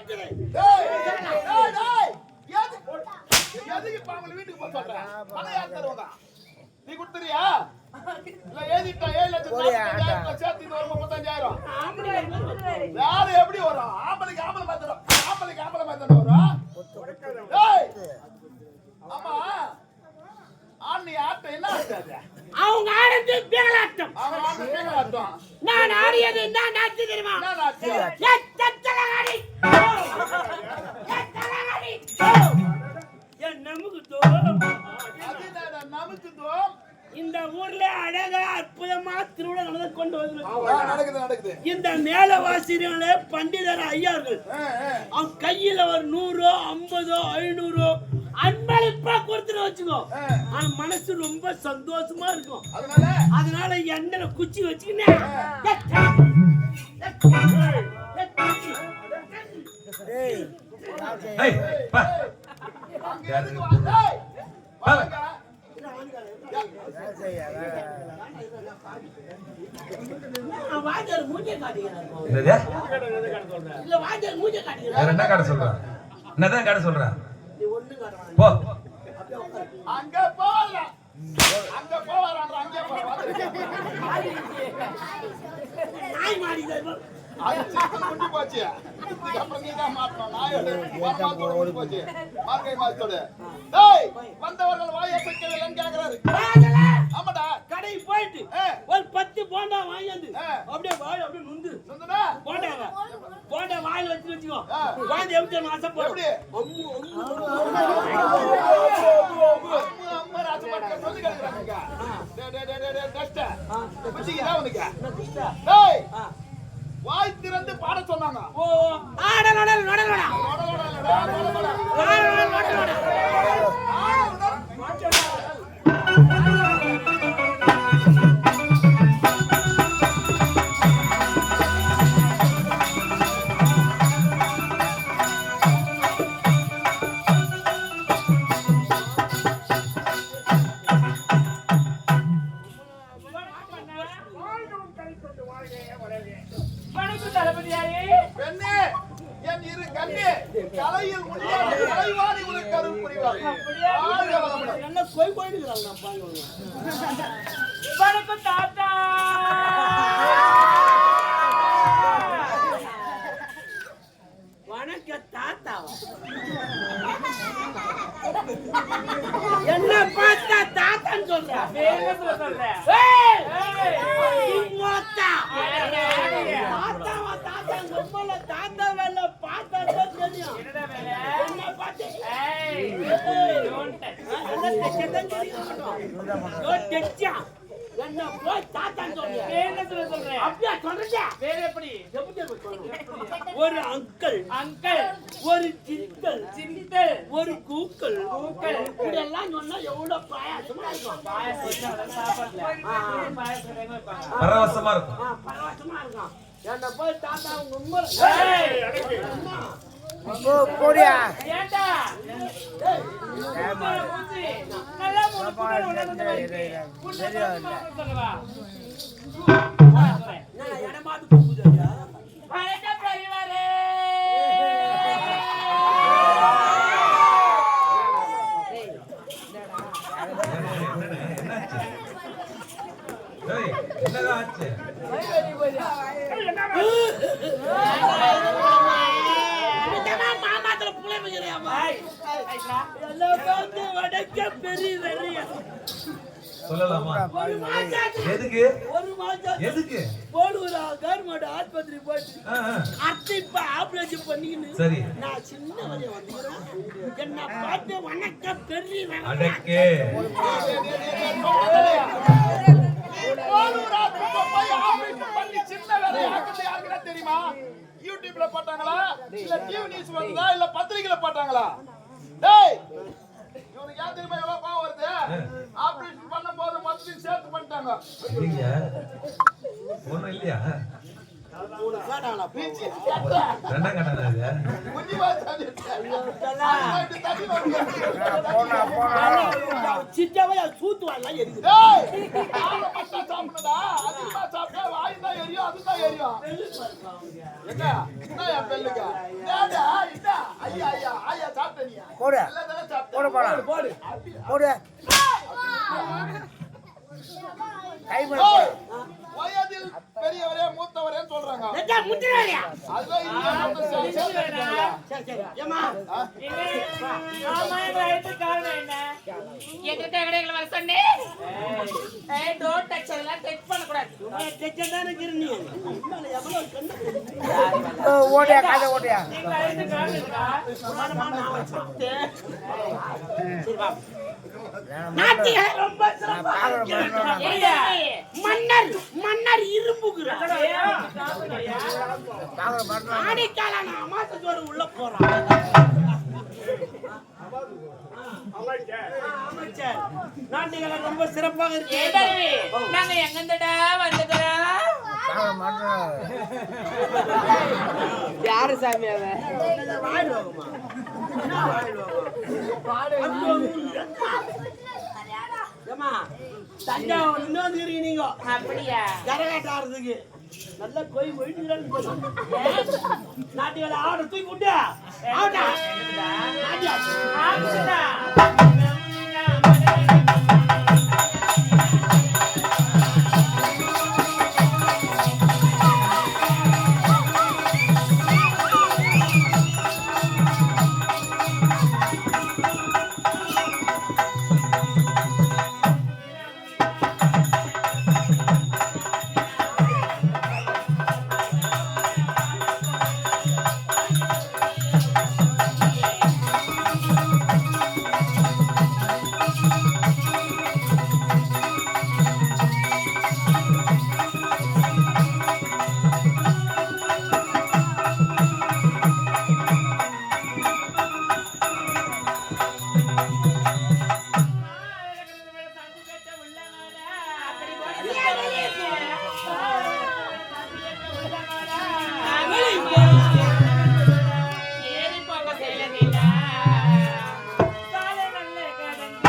இருக்குது. எதுக்கு பாவல வீட்டுக்கு போக சொல்ற? பணம் யார் தருவாங்க? நீ கொடுத்துறியா? இல்ல ஏதிட்டா 7,45,000 சேர்த்து இது வரும் 35,000. யாரு எப்படி வரும்? ஆம்பளைக்கு ஆம்பளை மாத்தறோம். ஆம்பளைக்கு ஆம்பளை மாத்தறோம் வரும். டேய். ஆமா. ஆண்ணி ஆட்ட என்ன ஆட்டாது? அவங்க ஆடுறது பேங்கலாட்டம். அவங்க ஆட்ட பேங்கலாட்டம். நான் ஆடியது என்ன நாட்டு தெரியுமா? என்ன நாட்டு? தலகாடி. தலகாடி. என் நமக்குதோ. அதுதான நமக்குதோ. இந்த ஊர்ல அழகா அற்புதமா திருவிழா நடந்து கொண்டு நடக்குது. இந்த மேலவாசிரியர்களே பண்டிதர் ஐயார்கள் அவன் கையில ஒரு 100 50 500 அன்பளிப்பா கொடுத்துட்டு வச்சுக்கோ. ஆனா மனசு ரொம்ப சந்தோஷமா இருக்கும். அதனால எண்ணெயில குச்சி வச்சுக்கினே என்ன கடை சொல்ற? என்னதான் கடை சொல்ற? போ அங்க போல அங்க போறாங்க அங்க நாய் மாடிதே அது சிக்கன் குட்டி போச்சு. அப்புறம் நீ தான் மாட்டணும். நாயோட ஓடி போச்சு. மார்கை மாத்தோட. டேய் வந்தவர்கள் வாயை வைக்கவில்லைன்னு கேக்குறாரு. ஆமாடா கடை போயிட்டு ஒரு 10 போண்டா வாங்கிட்டு அப்படியே வாய் அப்படியே நுந்துனா போண்டா வாயில வச்சுக்கோ. வாந்தி எப்படி மாசம் போடு. எப்படி அம்மா ராசமட்ட சொல்லி கேக்குறாங்க. டேய் டஸ்ட். புடிச்சிடா உனக்கு. டேய் வாய் திறந்து பாட சொன்னாங்க. ஓ ஆட நோடல் நோடல் என்ன பார்த்தா தாத்தான்னு சொல்றேன். தாத்தா வேலை பார்த்தா தெரியும். என்ன பார்த்து என்ன போய் தாத்தான்னு சொல்றேன். அப்படியா சொல்றேன். வேற எப்படி ஒரு அங்கிள் ஒரு சித்தல் ஒரு கூக்கள் இதெல்லாம் சொன்னா எவ்வளவு பாயாசமா இருக்கும். பரவசமா இருக்கும். என்ன போய் தாத்தா உங்க போடியா என்னதான் ஆச்சு? சொல்லலாமா? எதுக்கு எதுக்கு போடுற கவர்மெண்ட் ஆஸ்பத்திரி போயிட்டு இப்ப ஆபரேஷன் பண்ணிக்கின்னு சரி நான் சின்ன வழிய வந்துக்கிறேன். என்ன பார்த்து வணக்கம் பெரிய அடக்கே தெரியுமா? யூடியூப்ல போட்டாங்களா இல்ல டிவி நியூஸ் வந்ததா இல்ல பத்திரிகையில போட்டாங்களா? டேய் இவனுக்கு யார் தெரியுமா எவ்வளவு பாவம் வருது? ஆபரேஷன் பண்ண போது மொத்தத்தையும் சேர்த்து பண்ணிட்டாங்க. ஒண்ணும் இல்லையா? பீச்சி ரெண்டா கட்டானா இது? குஞ்சி வாச்சாது சிட்டாவையா சூத்துவாங்க எரியுது. டேய் ஆள பட்டா சாப்பிடுடா. அதிகமா சாப்பிட்டா வாய் தான் எரியும் அதுதான் எரியும். என்ன என்ன பெல்லுங்க டேடா ஐயா ஐயா ஐயா சாப்பிட்ட நீ போடு நல்லதானே சாப்பிட்ட போடு போலாம் போடு போடு கை மேல ஓய், வயதில் பெரியவரே மூத்தவரே சொல்றாங்க முத்திரையா அதுதான் இங்க மொத்தம் சேர்த்துட்டாங்க. சரி சரி ஏமா எங்கிட்ட கடைகளை வர சொன்னேன். ஏய், don't touch அதெல்லாம் touch பண்ணக்கூடாது. தெச்சதானே கிரணி எவ்வளவு கண்ணு ஓடியா காதை ஓடியா எங்க அழைத்து காணுங்கடா. நாட்டிய ரொம்ப சிறப்பா ஏய்யா, மன்னர் மன்னர் இரும்புகிறார் பாக்குற பண்றான் ஆடிக்கால அமாசத்தோடு உள்ள போறான் அமைச்சர் நாட்டுகளை ரொம்ப சிறப்பாக இருக்கு ஏதருவி, நாங்க எங்கிருந்துடா வந்துக்கிறோம்? பாக்குற பண்றான் யாரு சாமி அவன் வாழ்வாங்கம்மா ஏமா தஞ்சாவூர் இன்னொரு இருக்கீங்க நீங்க அப்படியா? கரகாட்டம் ஆடுறதுக்கு நல்ல கோய் போயிட்டு நாட்டுகளை ஆட தூக்கி விட்டு ஆட்டா ஆகுதுடா. ஏறி போக செய்யலீங்களா? சாலை நல்ல கடந்து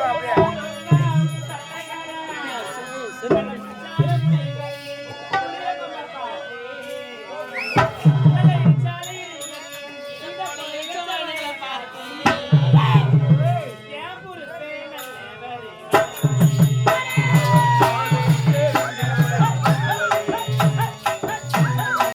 அப்படியே